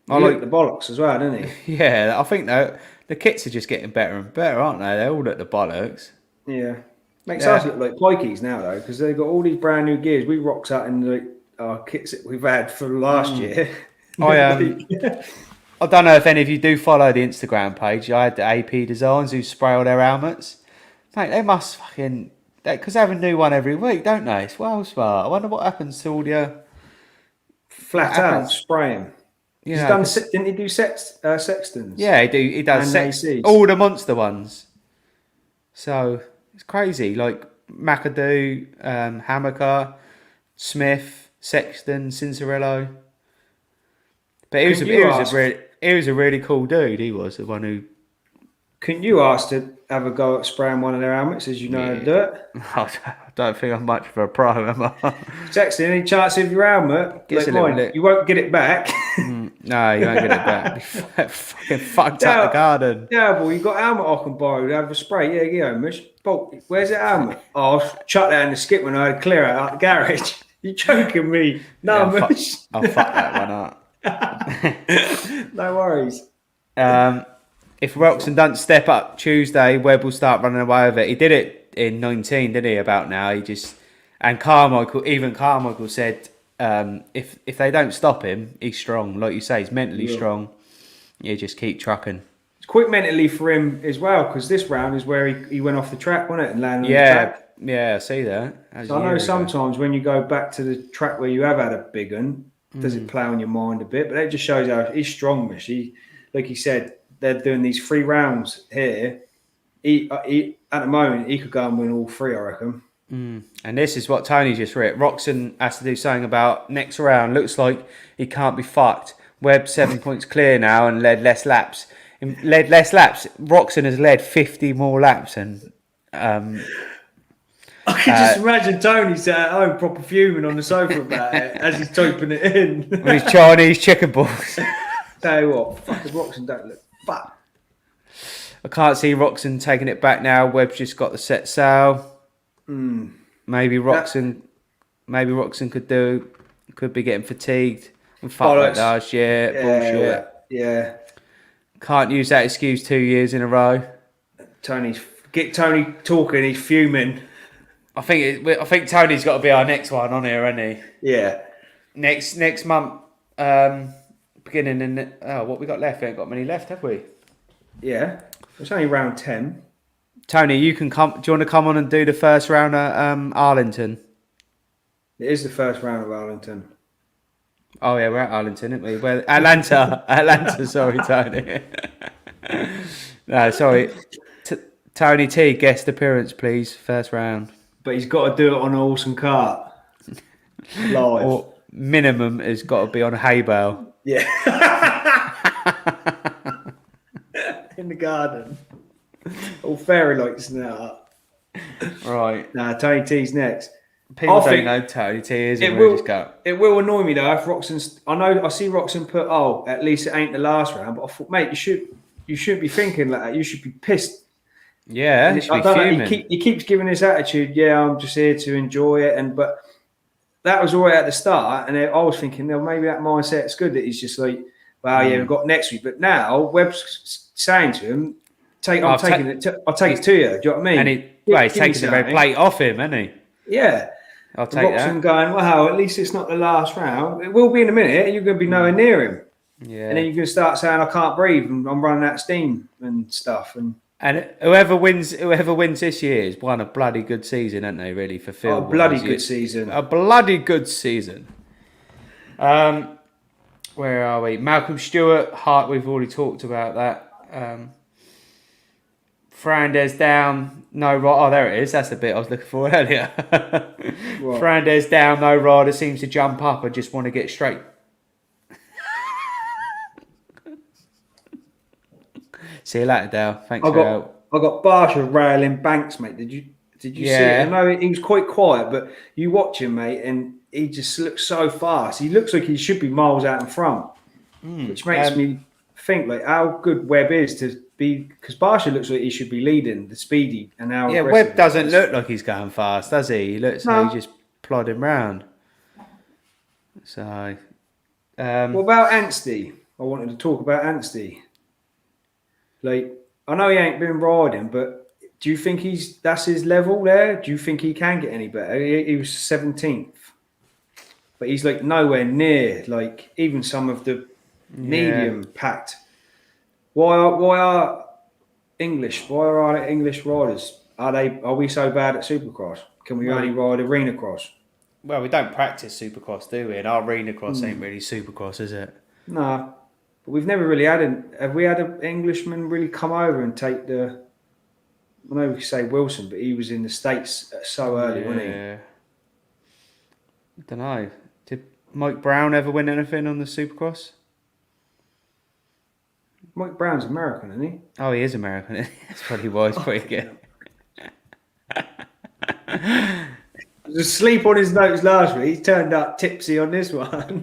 He looked the bollocks as well, didn't he? Yeah, I think the kits are just getting better and better, aren't they? They all look the bollocks. Yeah. Makes us look like pikeys now, though, because they've got all these brand new gears. We rocked out in our kits that we've had for last year. I don't know if any of you do follow the Instagram page. I had the AP Designs who spray all their helmets. Mate, they must fucking... Because they have a new one every week, don't they? It's well smart. I wonder what happens to all your... Flat out, spray them. Didn't he do sextons? Yeah, he does all the monster ones. So, it's crazy. Like, McAdoo, Hammaker, Smith, Sexton, Cincerello. But he was a really cool dude. He was the one who... Couldn't you ask to have a go at spraying one of their helmets as you know how to do it? I don't think I'm much of a pro, am I? Sexton, any chance of your helmet? Like mine, you won't get it back. No, you won't get it back. Fucking fucked up the garden. Yeah, boy, you got a helmet I can borrow to have a spray. Yeah, miss. Bolt, where's the helmet? Oh, I'll chuck that in the skip when I clear out the garage. You're joking me. No, miss. I'll fuck that one up. No worries. If Roczen doesn't step up Tuesday, Webb will start running away with it. He did it in 19, didn't he? About now, and Carmichael said, if they don't stop him, he's strong. Like you say, he's mentally strong. You just keep trucking. It's quick mentally for him as well, because this round is where he went off the track, wasn't it, and landed on the track. Yeah, I see that. So I know sometimes when you go back to the track where you have had a big one, does it play on your mind a bit? But it just shows how he's strong, Mish. Like he said, they're doing these 3 rounds here. He at the moment, he could go and win all 3, I reckon. And this is what Tony just read. Roczen has to do something about next round. Looks like he can't be fucked. Webb 7 points clear now and led less laps. Roczen has led 50 more laps. And I can just imagine Tony sat at home proper fuming on the sofa about it as he's typing it in. With his Chinese chicken balls. Tell you what, fuckers Roczen don't look fuck. I can't see Roczen taking it back now. Webb's just got the set sail. Maybe Roczen could be getting fatigued and fucked like last year. Bullshit. Yeah. Can't use that excuse 2 years in a row. Get Tony talking. He's fuming. I think Tony's got to be our next one on here, hasn't he? Yeah. Next month, beginning in what we got left? We ain't got many left, have we? Yeah. It's only round 10. Tony, you can come. Do you want to come on and do the first round at Arlington? It is the first round of Arlington. Oh yeah, we're at Arlington, aren't we? We're Atlanta. Sorry, Tony. No, sorry. Tony T, guest appearance, please. First round. But he's got to do it on a horse and cart. Live. Or minimum has got to be on a hay bale. Yeah. In the garden. All fairy lights now. Right. Nah, Tony T's next. People don't know Tony T is. It will annoy me though if Roczen's. I see Roczen put. Oh, at least it ain't the last round. But I thought, mate, you shouldn't be thinking like that. You should be pissed. Yeah, he keeps giving this attitude. Yeah, I'm just here to enjoy it. But that was all right at the start, and I was thinking, well, maybe that mindset's good. That he's just like, well, yeah, we've got next week. But now Webb's saying to him, I'll take it to you. Do you know what I mean? And he's taking the red plate off him, isn't he? Yeah. I'll take that. Going, well, at least it's not the last round. It will be in a minute. You're going to be nowhere near him. Yeah. And then you're going to start saying, I can't breathe and I'm running out of steam and stuff. And whoever wins this year has won a bloody good season, haven't they, really, for Phil? A bloody good season. A bloody good season. Where are we? Malcolm Stewart, Hart, we've already talked about that. Frandes down, no rod. Oh, there it is. That's the bit I was looking for earlier. Frandes down, no rider seems to jump up and just want to get straight. See you later, Dale. Thanks for your help. I got Barsha railing Banks, mate. Did you see it? I know he was quite quiet, but you watch him, mate, and he just looks so fast. He looks like he should be miles out in front, which makes me think like how good Webb is to be, because Barsha looks like he should be leading the speedy and how Webb doesn't look like he's going fast, does he? He looks like he's just plodding round. So, what about Anstey? I wanted to talk about Anstey. Like, I know he ain't been riding, but do you think that's his level there? Do you think he can get any better? He was 17th, but he's like nowhere near like even some of the Yeah. medium packed. Why are our English riders? Are we so bad at Supercross? Can we only ride arena cross? Well, we don't practice Supercross, do we? And our arena cross ain't really Supercross, is it? Nah, but we've never really have we had an Englishman really come over and take the? I know we say Wilson, but he was in the States so early, wasn't he? Yeah. I don't know. Did Mike Brown ever win anything on the Supercross? Mike Brown's American, isn't he? Oh, he is American. That's probably why he's pretty good. He was asleep on his notes last week. He turned up tipsy on this one.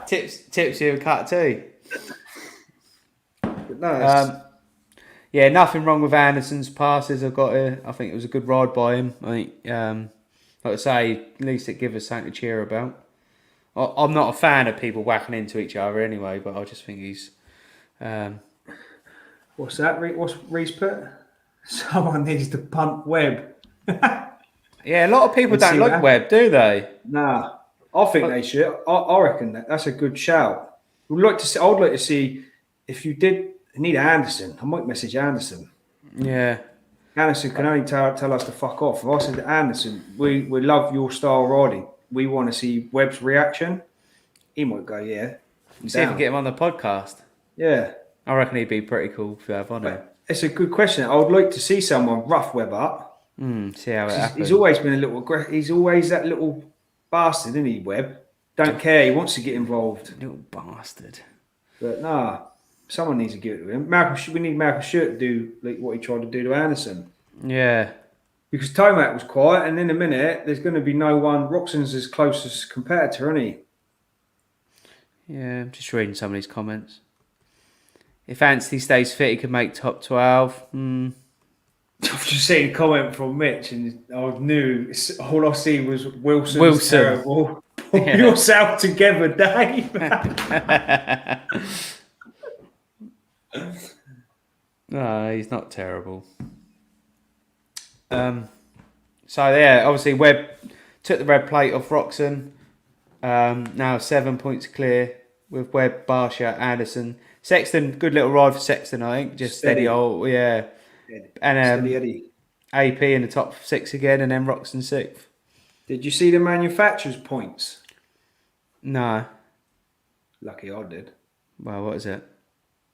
Tipsy and cut too. But no, Yeah, nothing wrong with Anderson's passes. I think it was a good ride by him. I think, like I say, at least it gives us something to cheer about. I'm not a fan of people whacking into each other anyway, but I just think he's. what's that? What's Reese put? Someone needs to punt Webb. Yeah, a lot of people don't like Webb, do they? Nah, I think they should. I reckon that's a good shout. I'd like to see if you did need Anderson. I might message Anderson. Yeah. Anderson can only tell us to fuck off. If I said to Anderson, we love your style riding. We want to see Webb's reaction. He might go, yeah. See if we get him on the podcast. Yeah. I reckon he'd be pretty cool to have on him. It's a good question. I would like to see someone rough Webb up. See how it happens. He's always been a little aggressive. He's always that little bastard, isn't he, Webb? Don't care. He wants to get involved. Little bastard. But nah, someone needs to give it to him. We need Michael Short to do like what he tried to do to Anderson. Yeah. Because Tomac was quiet, and in a minute, there's going to be no one. Roczen's his closest competitor, isn't he? Yeah, I'm just reading some of these comments. If Anstey stays fit, he could make top 12. I've just seen a comment from Mitch, and I knew all I see was Wilson's terrible. Pull yourself together, Dave. No, he's not terrible. So yeah, obviously Webb took the red plate off Roczen. Now 7 points clear with Webb, Barsha, Anderson. Sexton, good little ride for Sexton, I think. Just steady old, yeah. And Eddie. AP in the top 6 again, and then Roczen 6th. Did you see the manufacturer's points? No. Lucky I did. Well, what is it?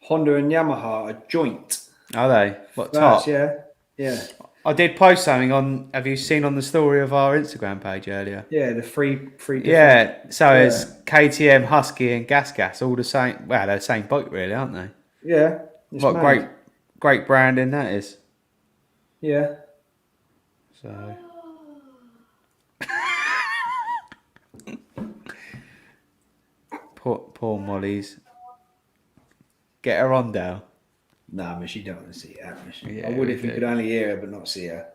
Honda and Yamaha are joint. Are they? What, That's, top? Yeah. I did post something on. Have you seen on the story of our Instagram page earlier? Yeah, the free. Yeah, so it's KTM, Husky, and Gas, all the same. Well, they're the same bike, really, aren't they? Yeah. What great branding that is. Yeah. So. poor Molly's. Get her on, Dale. Nah, she don't want to see her. Yeah, I would if you could only hear her but not see her.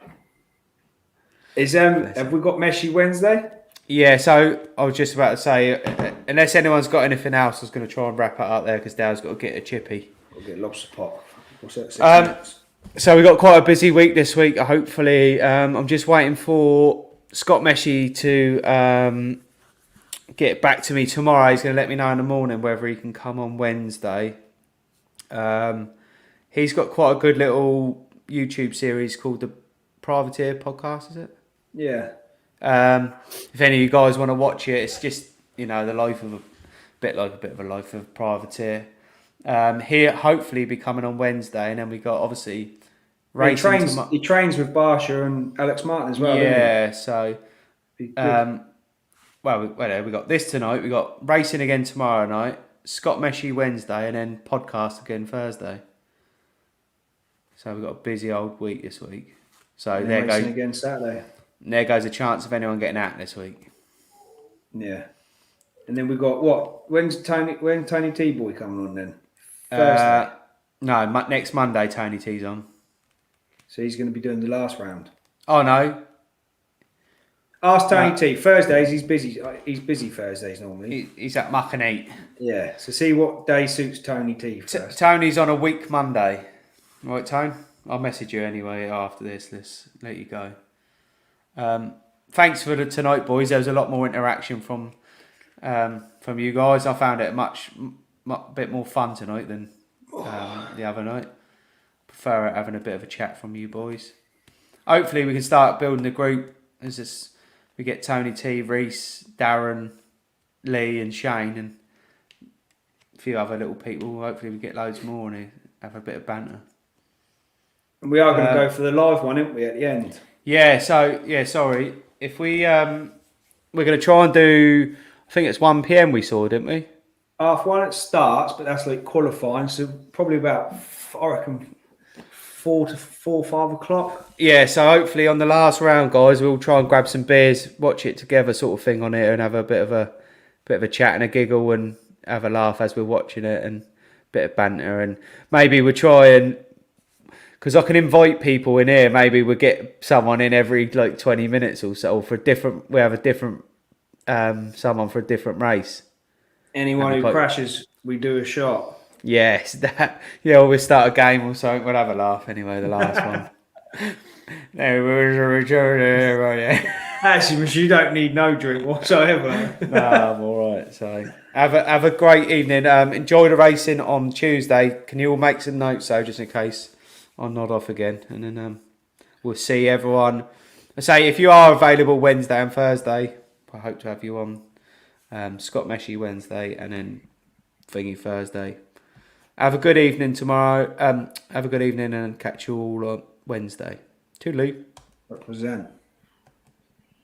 Have we got Meshy Wednesday? Yeah, so I was just about to say, unless anyone's got anything else, I was going to try and wrap it up there because Dale's got to get a chippy. I'll get lobster pot. What's that? So we got quite a busy week this week. Hopefully, I'm just waiting for Scott Meshy to get back to me tomorrow. He's going to let me know in the morning whether he can come on Wednesday. He's got quite a good little YouTube series called the Privateer Podcast, is it? Yeah. If any of you guys want to watch it, it's just, the life of a bit of a life of a privateer. He'll hopefully be coming on Wednesday, and then we got obviously racing. He trains with Barsha and Alex Martin as well. Yeah, so we got this tonight. We got racing again tomorrow night. Scott Meshy Wednesday, and then podcast again Thursday. So we've got a busy old week this week. So there goes again Saturday. There goes a chance of anyone getting out this week. Yeah, and then we got what? When's Tony T Boy coming on then? Thursday. No, next Monday Tony T's on. So he's going to be doing the last round. Oh no. Ask Tony T. Thursdays, he's busy. He's busy Thursdays normally. He's at Muck and Eat. Yeah. So see what day suits Tony T first. Tony's on a week Monday. Right, Tone? I'll message you anyway after this. Let's let you go. Thanks for tonight, boys. There was a lot more interaction from you guys. I found it much bit more fun tonight than the other night. Prefer having a bit of a chat from you boys. Hopefully we can start building the group as we get Tony T, Reese, Darren, Lee and Shane and a few other little people. Hopefully we get loads more and have a bit of banter. And we are going to go for the live one, aren't we, at the end? Yeah, sorry. If we we're going to try and do, I think it's 1 PM we saw, didn't we? 1:30 it starts, but that's like qualifying, so probably about, I reckon, 4 to 5 o'clock. Yeah, so hopefully on the last round, guys, we'll try and grab some beers, watch it together, sort of thing on it, and have a bit of a chat and a giggle and have a laugh as we're watching it and a bit of banter, and maybe we'll try and, because I can invite people in here, maybe we'll get someone in every like 20 minutes or so for we have a different someone for a different race. Anyone who crashes, we do a shot. Yes, we'll start a game or something. We'll have a laugh anyway. The last one. Actually, you don't need no drink whatsoever. No, I'm all right. So have a great evening. Enjoy the racing on Tuesday. Can you all make some notes though, just in case I'll nod off again, and then we'll see everyone. I say if you are available Wednesday and Thursday, I hope to have you on. Scott Meshy Wednesday and then Thingy Thursday. Have a good evening tomorrow. Have a good evening and catch you all on Wednesday. Toodaloo. Represent.